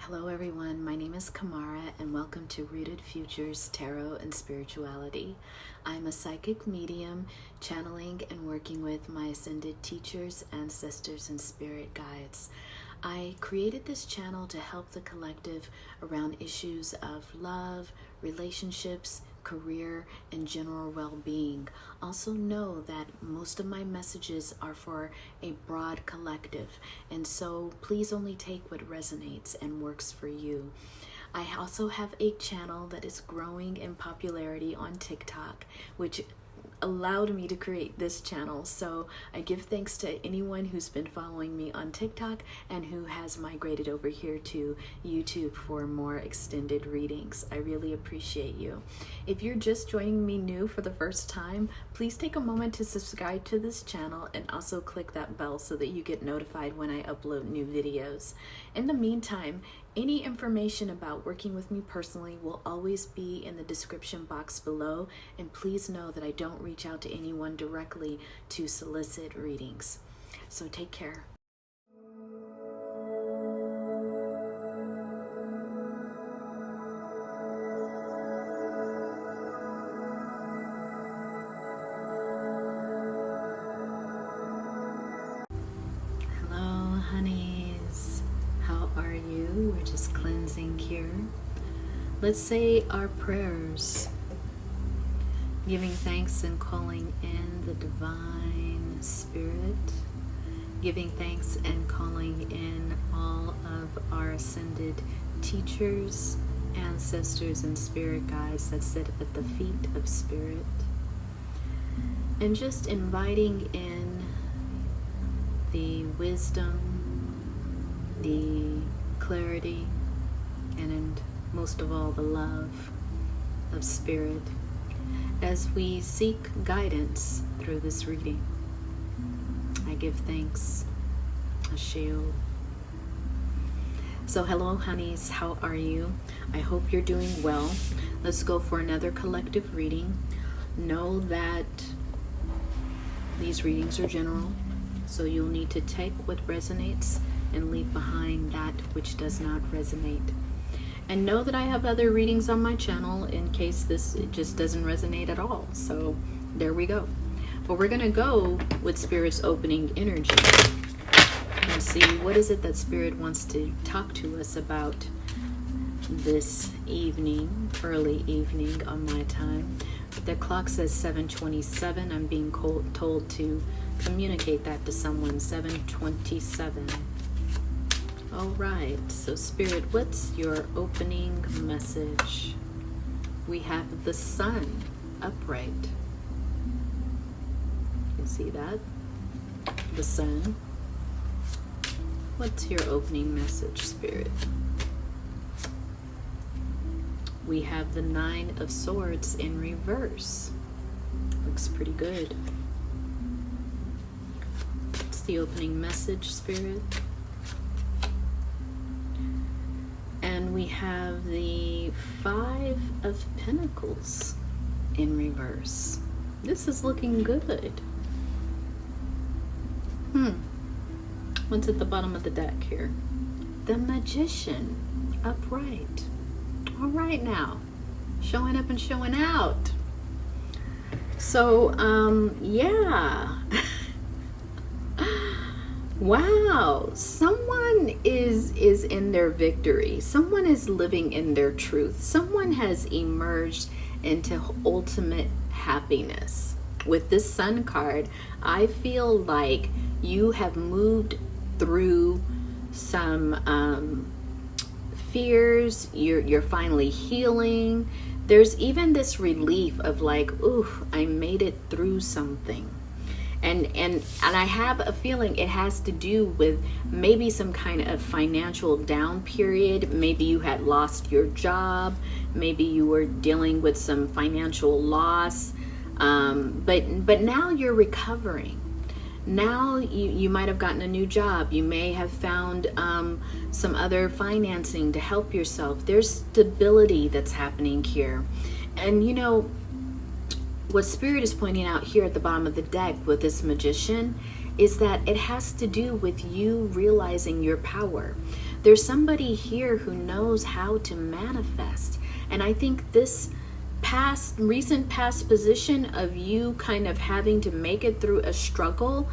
Hello everyone, my name is Kamara and welcome to Rooted Futures Tarot and Spirituality. I'm a psychic medium channeling and working with my ascended teachers, ancestors, and spirit guides. I created this channel to help the collective around issues of love, relationships, career, and general well-being. Also know that most of my messages are for a broad collective, and so please only take what resonates and works for you. I also have a channel that is growing in popularity on TikTok, which allowed me to create this channel. So I give thanks to anyone who's been following me on TikTok and who has migrated over here to YouTube for more extended readings. I really appreciate you. If you're just joining me new for the first time, please take a moment to subscribe to this channel and also click that bell so that you get notified when I upload new videos. In the meantime, any information about working with me personally will always be in the description box below, and please know that I don't reach out to anyone directly to solicit readings. So take care. Hello, honeys. How are you? We're just cleansing here. Let's say our prayers, giving thanks and calling in the divine spirit, giving thanks and calling in all of our ascended teachers, ancestors, and spirit guides that sit at the feet of spirit, and just inviting in the wisdom, the clarity, and most of all the love of spirit as we seek guidance through this reading. I give thanks. Asheo. So hello honeys, how are you? I hope you're doing well. Let's go for another collective reading. Know that these readings are general, so you'll need to take what resonates and leave behind that which does not resonate. And know that I have other readings on my channel in case this just doesn't resonate at all. So there we go. But we're gonna go with Spirit's opening energy and see what is it that Spirit wants to talk to us about this evening, early evening on my time. The clock says 7:27. I'm being told to communicate that to someone. 7:27. All right, so Spirit, what's your opening message? We have the sun upright. You can see that? The sun. What's your opening message, Spirit? We have the Nine of Swords in reverse. Looks pretty good. What's the opening message, Spirit? And we have the Five of Pentacles in reverse. This is looking good. What's at the bottom of the deck here? The Magician upright. All right now. Showing up and showing out. So, yeah. Wow, someone is in their victory. Someone is living in their truth. Someone has emerged into ultimate happiness. With this Sun card, I feel like you have moved through some fears. You're finally healing. There's even this relief of like, ooh, I made it through something. And I have a feeling it has to do with maybe some kind of financial down period. Maybe you had lost your job. Maybe you were dealing with some financial loss. But now you're recovering. Now you might have gotten a new job. You may have found some other financing to help yourself. There's stability that's happening here. And you know, what Spirit is pointing out here at the bottom of the deck with this Magician is that it has to do with you realizing your power. There's somebody here who knows how to manifest. And I think this recent past position of you kind of having to make it through a struggle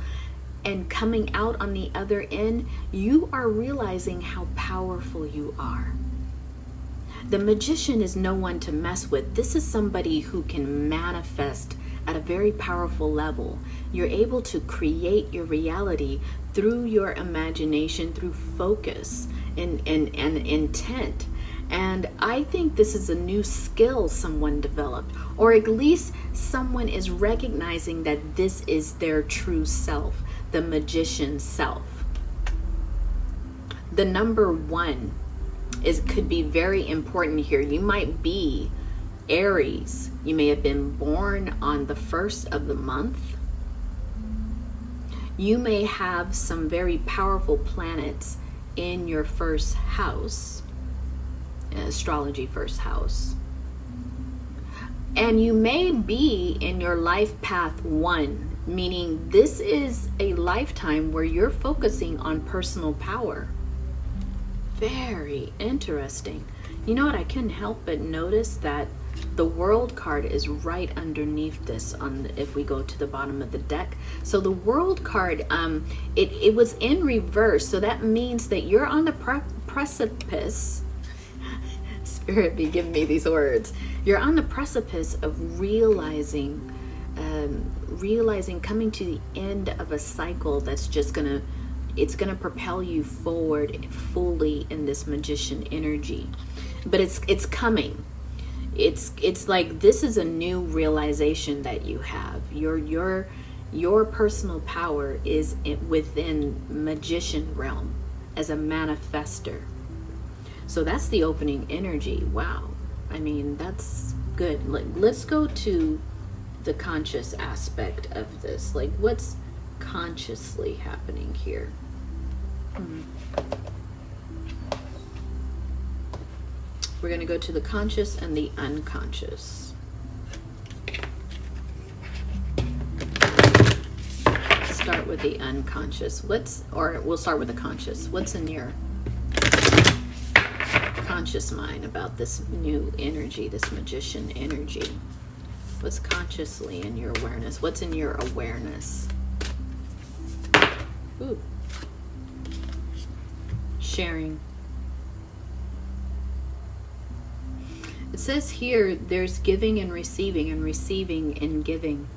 and coming out on the other end, you are realizing how powerful you are. The magician is no one to mess with. This is somebody who can manifest at a very powerful level. You're able to create your reality through your imagination, through focus and intent. And I think this is a new skill someone developed, or at least someone is recognizing that this is their true self, the magician self. The number 1 could be very important here. You might be Aries. You may have been born on the 1st of the month. You may have some very powerful planets in your first house, astrology first house. And you may be in your life path 1, meaning this is a lifetime where you're focusing on personal power. Very interesting. You know what? I couldn't help but notice that the World card is right underneath this if we go to the bottom of the deck. So the World card, it was in reverse. So that means that you're on the precipice. Spirit be giving me these words. You're on the precipice of realizing, coming to the end of a cycle that's just it's gonna propel you forward fully in this magician energy. But it's coming. It's like this is a new realization that you have. Your personal power is within magician realm as a manifester. So that's the opening energy. Wow. I mean, that's good. Let's go to the conscious aspect of this. Like, what's consciously happening here? We're going to go to the conscious and the unconscious. Start with the unconscious. We'll start with the conscious. What's in your conscious mind about this new energy, this magician energy? What's consciously in your awareness? What's in your awareness? Ooh. Sharing. It says here there's giving and receiving and giving.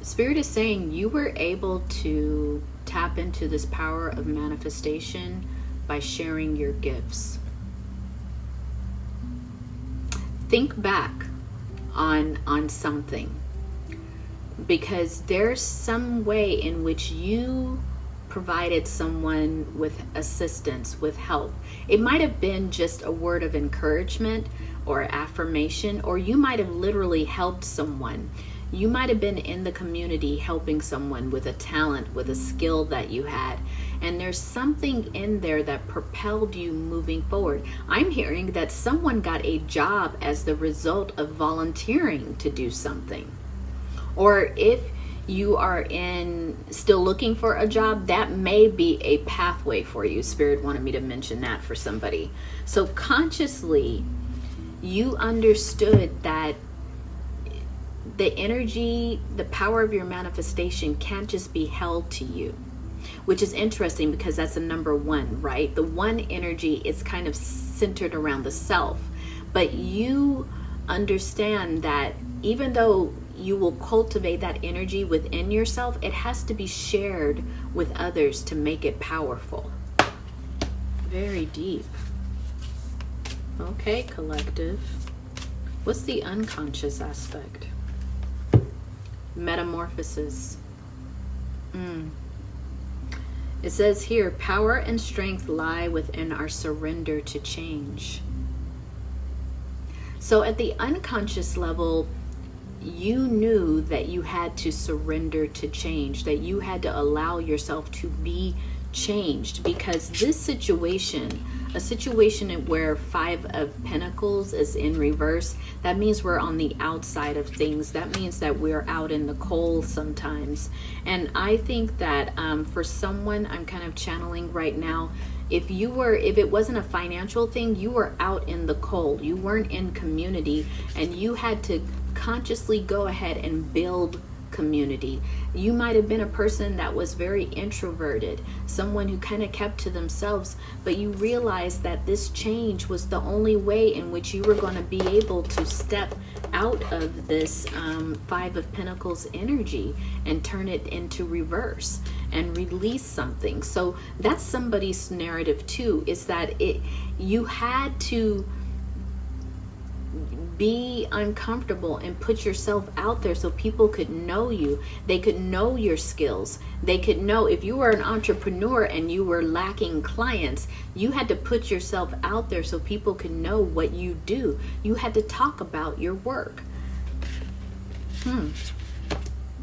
Spirit is saying you were able to tap into this power of manifestation by sharing your gifts. Think back on something, because there's some way in which you provided someone with assistance, with help. It might have been just a word of encouragement or affirmation, or you might have literally helped someone. You might have been in the community helping someone with a talent, with a skill that you had, and there's something in there that propelled you moving forward. I'm hearing that someone got a job as the result of volunteering to do something. Or if you are still looking for a job, that may be a pathway for you. Spirit wanted me to mention that for somebody. So consciously, you understood that the energy, the power of your manifestation can't just be held to you, which is interesting because that's the number 1, right? The 1 energy is kind of centered around the self, but you understand that even though you will cultivate that energy within yourself, it has to be shared with others to make it powerful. Very deep. Okay, collective. What's the unconscious aspect? Metamorphosis. It says here, power and strength lie within our surrender to change. So at the unconscious level, you knew that you had to surrender to change, that you had to allow yourself to be changed, because this situation, a situation where 5 of Pentacles is in reverse, that means we're on the outside of things. That means that we're out in the cold sometimes. And I think that for someone, I'm kind of channeling right now, if it wasn't a financial thing, you were out in the cold. You weren't in community, and you had to consciously go ahead and build community. You might have been a person that was very introverted, someone who kind of kept to themselves, but you realized that this change was the only way in which you were going to be able to step out of this 5 of Pentacles energy and turn it into reverse and release something. So that's somebody's narrative too, is that you had to be uncomfortable and put yourself out there so people could know you. They could know your skills. They could know if you were an entrepreneur and you were lacking clients, you had to put yourself out there so people could know what you do. You had to talk about your work.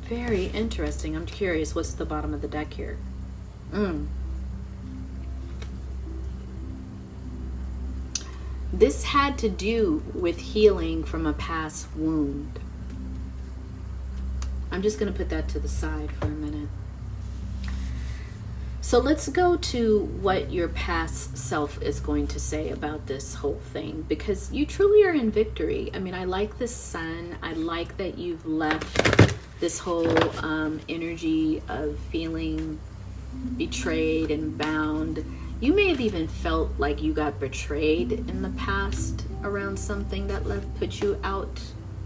Very interesting. I'm curious what's at the bottom of the deck here. This had to do with healing from a past wound. I'm just going to put that to the side for a minute. So let's go to what your past self is going to say about this whole thing, because you truly are in victory. I mean, I like the sun. I like that you've left this whole energy of feeling betrayed and bound. You may have even felt like you got betrayed in the past around something that put you out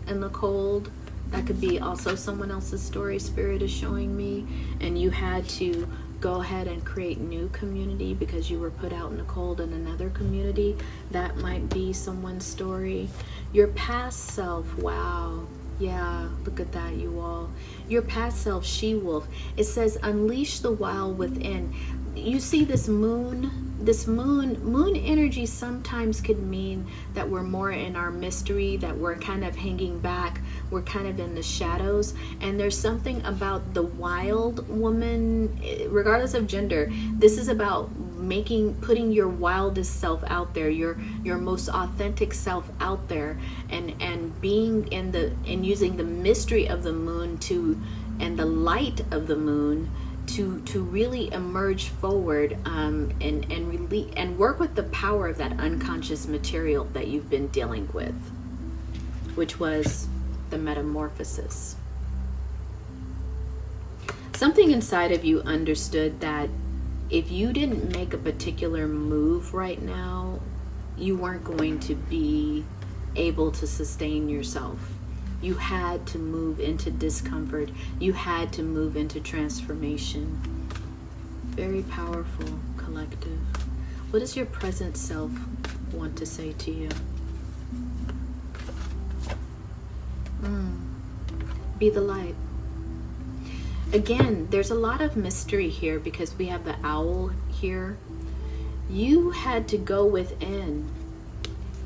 in the cold. That could be also someone else's story, Spirit is showing me. And you had to go ahead and create new community because you were put out in the cold in another community. That might be someone's story. Your past self, wow. Yeah, look at that, you all. Your past self, she-wolf. It says, unleash the wild within. You see this moon energy sometimes could mean that we're more in our mystery, that we're kind of hanging back, we're kind of in the shadows. And there's something about the wild woman, regardless of gender, this is about putting your wildest self out there, your most authentic self out there, and being and using the mystery of the moon and the light of the moon to really emerge forward and work with the power of that unconscious material that you've been dealing with, which was the metamorphosis. Something inside of you understood that if you didn't make a particular move right now, you weren't going to be able to sustain yourself. You had to move into discomfort. You had to move into transformation. Very powerful, collective. What does your present self want to say to you? Be the light. Again, there's a lot of mystery here because we have the owl here. You had to go within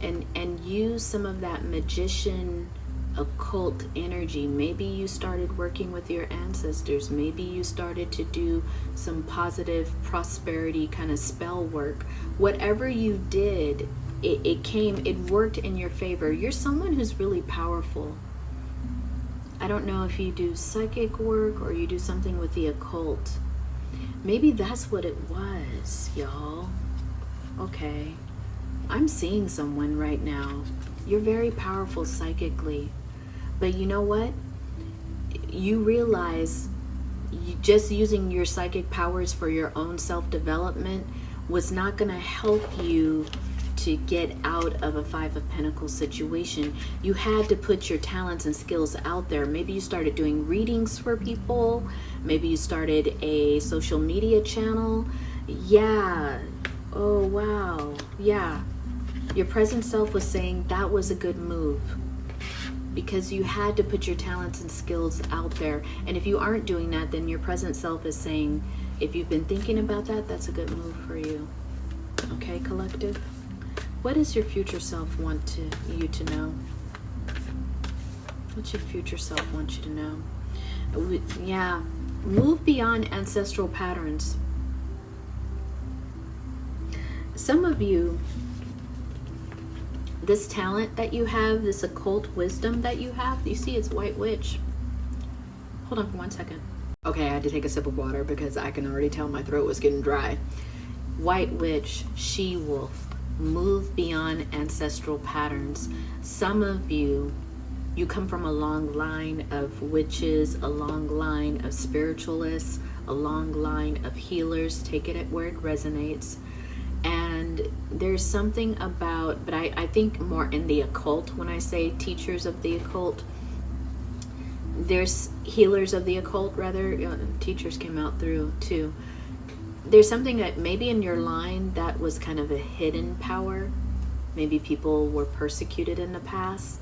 and use some of that magician occult energy. Maybe you started working with your ancestors. Maybe you started to do some positive prosperity kind of spell work. Whatever you did, it worked in your favor. You're someone who's really powerful. I don't know if you do psychic work or you do something with the occult. Maybe that's what it was, y'all. Okay. I'm seeing someone right now. You're very powerful psychically. But you know what? You realize just using your psychic powers for your own self-development was not going to help you to get out of a 5 of Pentacles situation. You had to put your talents and skills out there. Maybe you started doing readings for people. Maybe you started a social media channel. Yeah. Oh, wow. Yeah. Your present self was saying that was a good move because you had to put your talents and skills out there. And if you aren't doing that, then your present self is saying, if you've been thinking about that, that's a good move for you. Okay, collective? What does your future self want you to know? What's your future self want you to know? Yeah, move beyond ancestral patterns. some of you, this talent that you have, this occult wisdom that you have, you see it's White Witch. Hold on for 1 second. Okay, I had to take a sip of water because I can already tell my throat was getting dry. White Witch, She-Wolf, move beyond ancestral patterns. Some of you, you come from a long line of witches, a long line of spiritualists, a long line of healers. Take it at where it resonates. And there's something about, but I think more in the occult when I say teachers of the occult. There's healers of the occult, rather. Teachers came out through too. There's something that maybe in your line that was kind of a hidden power. Maybe people were persecuted in the past.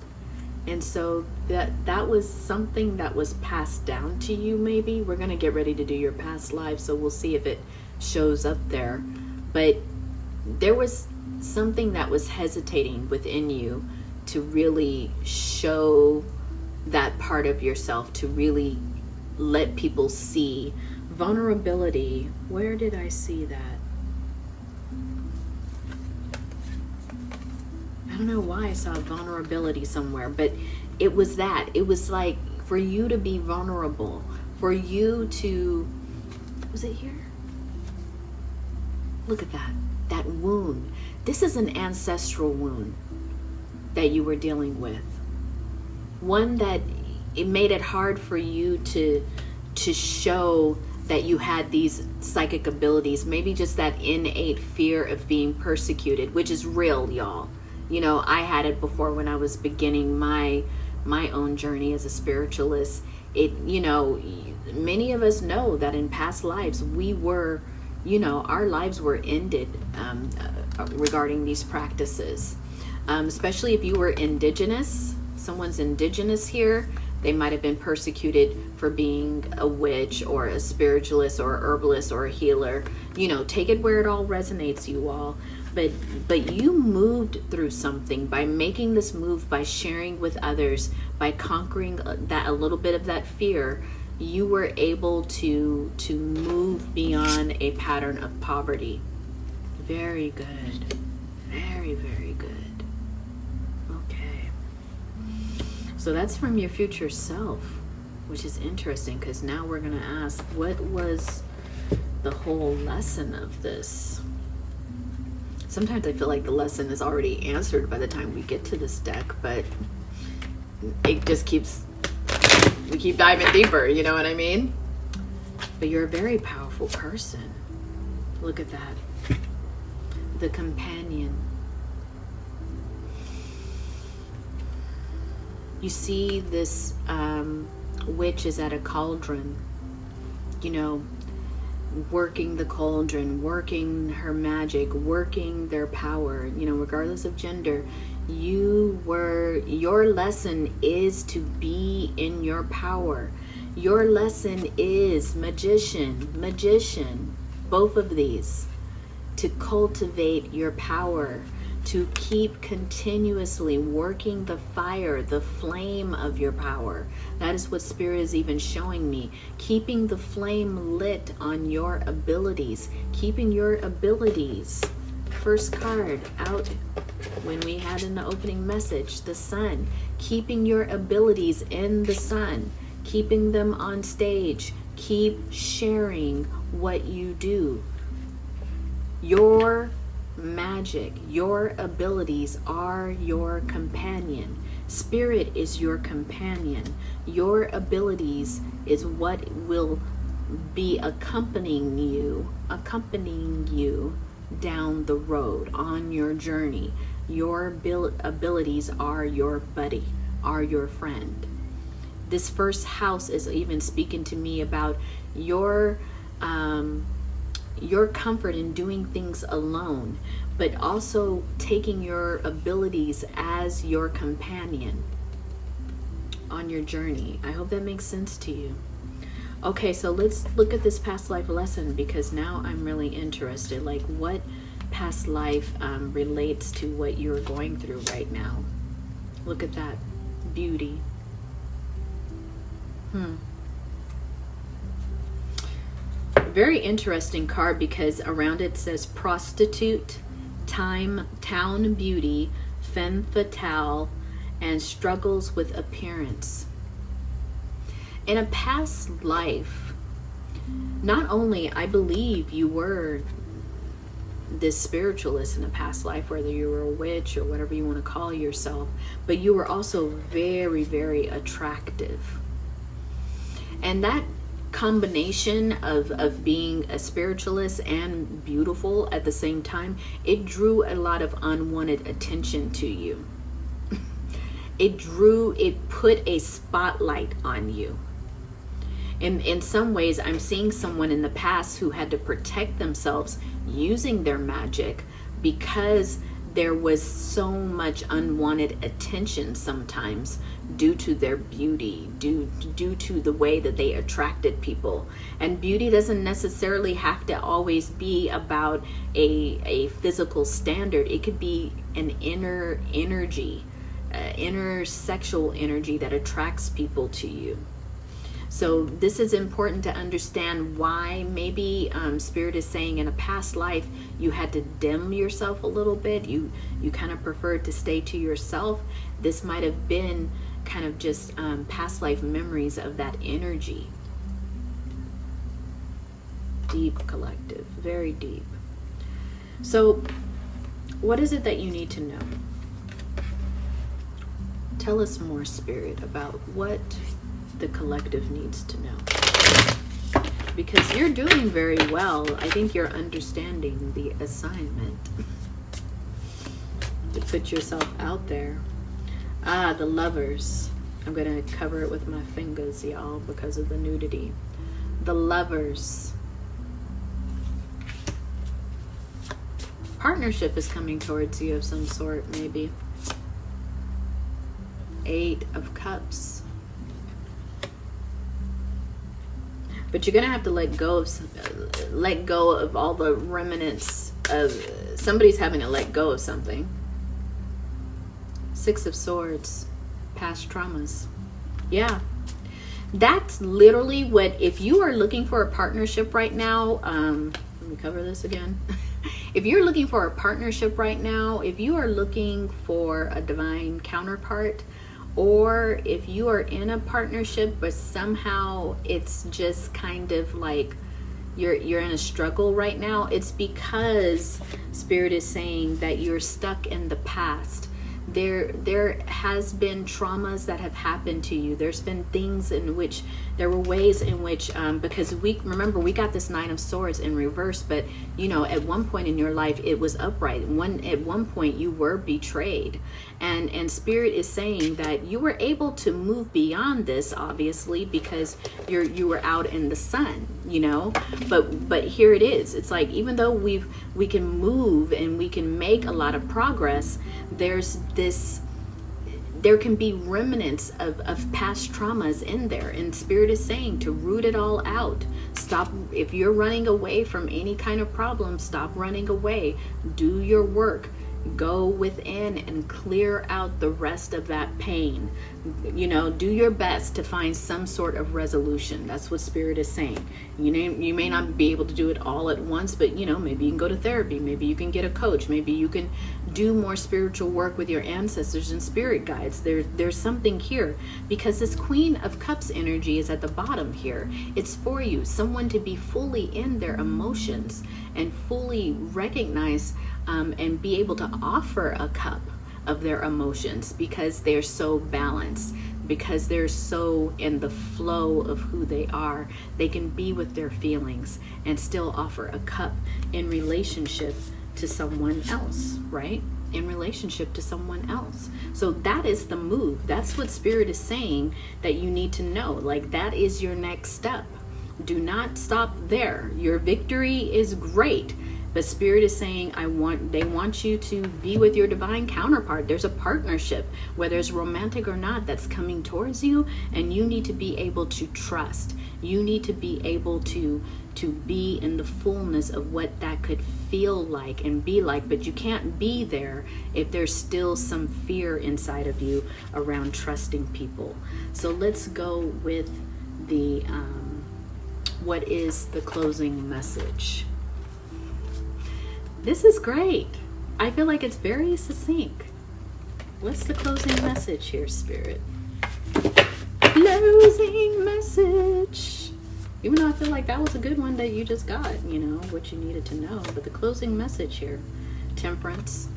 And so that was something that was passed down to you maybe. We're going to get ready to do your past life, so we'll see if it shows up there. But there was something that was hesitating within you to really show that part of yourself, to really let people see. Vulnerability, where did I see that? I don't know why I saw vulnerability somewhere, but it was that. It was like for you to be vulnerable, for you to, was it here? Look at that wound. This is an ancestral wound that you were dealing with. One that it made it hard for you to show that you had these psychic abilities, maybe just that innate fear of being persecuted, which is real, y'all. You know, I had it before when I was beginning my own journey as a spiritualist. It, you know, many of us know that in past lives we were, you know, our lives were ended regarding these practices. Especially if you were indigenous, someone's indigenous here, they might have been persecuted for being a witch or a spiritualist or a herbalist or a healer. You know, take it where it all resonates, you all. But you moved through something by making this move, by sharing with others, by conquering that a little bit of that fear. You were able to move beyond a pattern of poverty. Very good. Very, very good. Okay. So that's from your future self, which is interesting because now we're going to ask, what was the whole lesson of this? Sometimes I feel like the lesson is already answered by the time we get to this deck, but it just we keep diving deeper, you know what I mean? But you're a very powerful person. Look at that. The companion. You see this witch is at a cauldron, you know, working the cauldron, working her magic, working their power, you know, regardless of gender. Your lesson is to be in your power. Your lesson is magician, both of these, to cultivate your power, to keep continuously working the fire, the flame of your power. That is what Spirit is even showing me. Keeping the flame lit on your abilities. Keeping your abilities. First card out when we had in the opening message, the sun. Keeping your abilities in the sun. Keeping them on stage. Keep sharing what you do. Your magic, your abilities are your companion. Spirit is your companion. Your abilities is what will be accompanying you down the road on your journey. Your abilities are your buddy, are your friend. This first house is even speaking to me about your comfort in doing things alone, but also taking your abilities as your companion on your journey. I hope that makes sense to you. Okay, so let's look at this past life lesson, because now I'm really interested, like what past life relates to what you're going through right now. Look at that beauty. Very interesting card, because around it says prostitute town beauty, femme fatale, and struggles with appearance. In a past life, not only I believe you were this spiritualist in a past life, whether you were a witch or whatever you want to call yourself, but you were also very, very attractive. And that combination of being a spiritualist and beautiful at the same time, it drew a lot of unwanted attention to you. It put a spotlight on you. In some ways, I'm seeing someone in the past who had to protect themselves using their magic because there was so much unwanted attention sometimes due to their beauty, due to the way that they attracted people. And beauty doesn't necessarily have to always be about a physical standard. It could be an inner energy, inner sexual energy that attracts people to you. So this is important to understand why maybe Spirit is saying in a past life you had to dim yourself a little bit. You kind of preferred to stay to yourself. This might have been kind of just past life memories of that energy. Deep collective, very deep. So what is it that you need to know? Tell us more, Spirit, about what the collective needs to know, because you're doing very well. I think you're understanding the assignment to put yourself out there. The Lovers. I'm gonna cover it with my fingers, y'all, because of the nudity. The Lovers. Partnership is coming towards you of some sort, maybe. 8 of Cups. But you're gonna have to let go of all the remnants of somebody's having to let go of something. 6 of Swords, past traumas. Yeah, that's literally what, if you are looking for a partnership right now, let me cover this again. If you're looking for a partnership right now, if you are looking for a divine counterpart, or if you are in a partnership but somehow it's just kind of like you're in a struggle right now, it's because Spirit is saying that you're stuck in the past. There has been traumas that have happened to you. There's been things in which there were ways in which because we got this 9 of Swords in reverse, but you know, at one point in your life it was upright. At one point you were betrayed, and Spirit is saying that you were able to move beyond this, obviously, because you were out in the sun, you know. But here it is. It's like, even though we can move and we can make a lot of progress, there can be remnants of past traumas in there, and Spirit is saying to root it all out. Stop. If you're running away from any kind of problem, stop running away. Do your work. Go within and clear out the rest of that pain. You know, do your best to find some sort of resolution. That's what Spirit is saying. You may not be able to do it all at once, but you know, maybe you can go to therapy, maybe you can get a coach, maybe you can do more spiritual work with your ancestors and spirit guides. There's something here, because this Queen of Cups energy is at the bottom here. It's for you, someone to be fully in their emotions and fully recognize and be able to offer a cup of their emotions, because they're so balanced, because they're so in the flow of who they are. They can be with their feelings and still offer a cup in relationship to someone else, right? In relationship to someone else. So that is the move. That's what Spirit is saying that you need to know. Like, that is your next step. Do not stop there. Your victory is great, but Spirit is saying they want you to be with your divine counterpart. There's a partnership, whether it's romantic or not, that's coming towards you, and you need to be able to trust. You need to be able to be in the fullness of what that could feel like and be like, but you can't be there if there's still some fear inside of you around trusting people. So let's go with the what is the closing message? This is great. I feel like it's very succinct. What's the closing message here, Spirit? Closing message. Even though I feel like that was a good one that you just got, you know, what you needed to know. But the closing message here, temperance.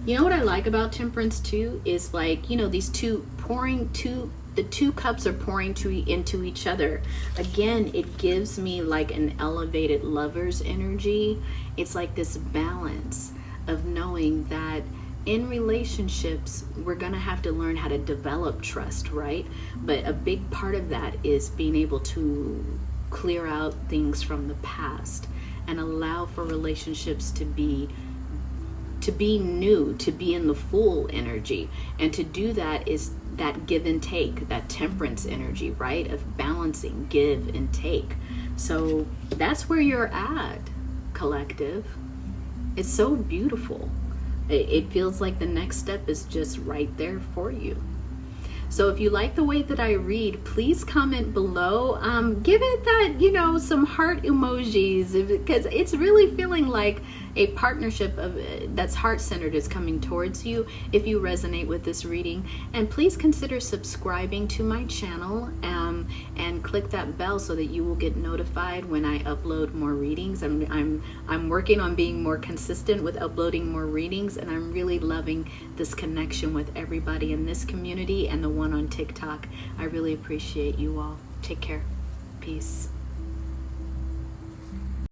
You know what I like about temperance too is, like, you know, these the two cups are pouring into each other. Again, it gives me like an elevated lover's energy. It's like this balance of knowing that in relationships, we're going to have to learn how to develop trust, right? But a big part of that is being able to clear out things from the past and allow for relationships to be new, to be in the full energy. And to do that is that give and take, that temperance energy, right? Of balancing, give and take. So that's where you're at, collective. It's so beautiful. It feels like the next step is just right there for you. So if you like the way that I read, please comment below. Give it that, you know, some heart emojis, because it's really feeling like a partnership that's heart-centered is coming towards you if you resonate with this reading. And please consider subscribing to my channel and click that bell so that you will get notified when I upload more readings. I'm working on being more consistent with uploading more readings, and I'm really loving this connection with everybody in this community and the one on TikTok. I really appreciate you all. Take care. Peace.